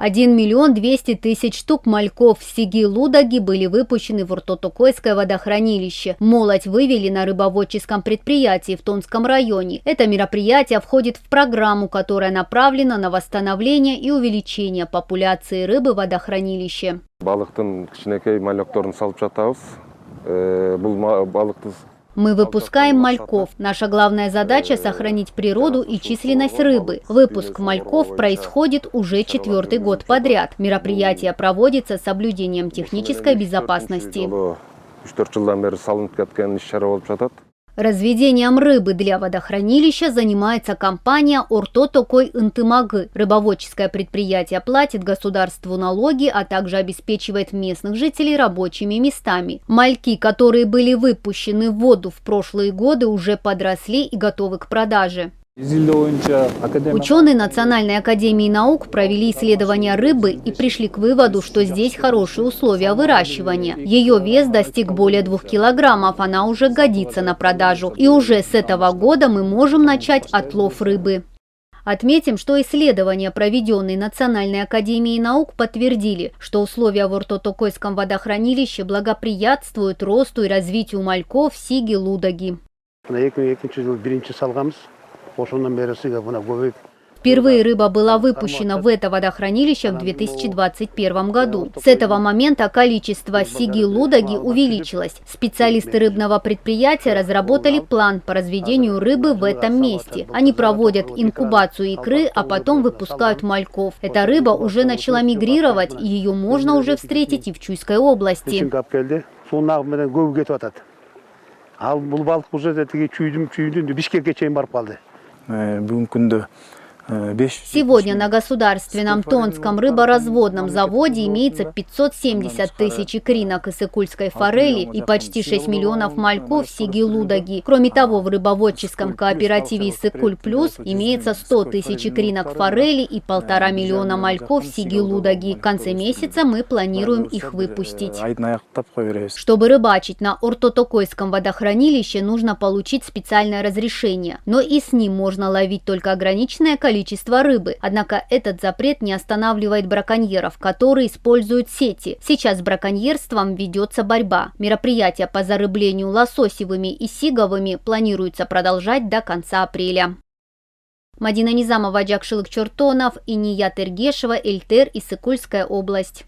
1 200 000 штук мальков сиги-лудаги были выпущены в Ортотокойское водохранилище. Молоть вывели на рыбоводческом предприятии в Тонском районе. Это мероприятие входит в программу, которая направлена на восстановление и увеличение популяции рыбы в водохранилище. Мы выпускаем мальков. Наша главная задача – сохранить природу и численность рыбы. Выпуск мальков происходит уже 4-й год подряд. Мероприятие проводится с соблюдением технической безопасности. Разведением рыбы для водохранилища занимается компания Ортотокой Ынтымагы. Рыбоводческое предприятие платит государству налоги, а также обеспечивает местных жителей рабочими местами. Мальки, которые были выпущены в воду в прошлые годы, уже подросли и готовы к продаже. Ученые Национальной академии наук провели исследование рыбы и пришли к выводу, что здесь хорошие условия выращивания. Ее вес достиг более 2 килограммов, она уже годится на продажу. И уже с этого года мы можем начать отлов рыбы. Отметим, что исследования, проведенные Национальной академией наук, подтвердили, что условия в Ортотокойском водохранилище благоприятствуют росту и развитию мальков сиги-лудаги. Впервые рыба была выпущена в это водохранилище в 2021 году. С этого момента количество сиги-лудаги увеличилось. Специалисты рыбного предприятия разработали план по разведению рыбы в этом месте. Они проводят инкубацию икры, а потом выпускают мальков. Эта рыба уже начала мигрировать, и ее можно уже встретить и в Чуйской области. Сегодня на государственном Тонском рыборазводном заводе имеется 570 000 икринок иссыкульской форели и почти 6 миллионов мальков сиги-лудаги. Кроме того, в рыбоводческом кооперативе «Иссыкуль Плюс» имеется 100 000 икринок форели и 1,5 миллиона мальков сиги-лудаги. В конце месяца мы планируем их выпустить. Чтобы рыбачить на Ортотокойском водохранилище, нужно получить специальное разрешение. Но и с ним можно ловить только ограниченное количество рыбы. Однако этот запрет не останавливает браконьеров, которые используют сети. Сейчас с браконьерством ведется борьба. Мероприятия по зарыблению лососевыми и сиговыми планируется продолжать до конца апреля. Мадина Низамова, Джакшилык Чортонов и Ният Эргешева, Эльтер, Иссыкульская область.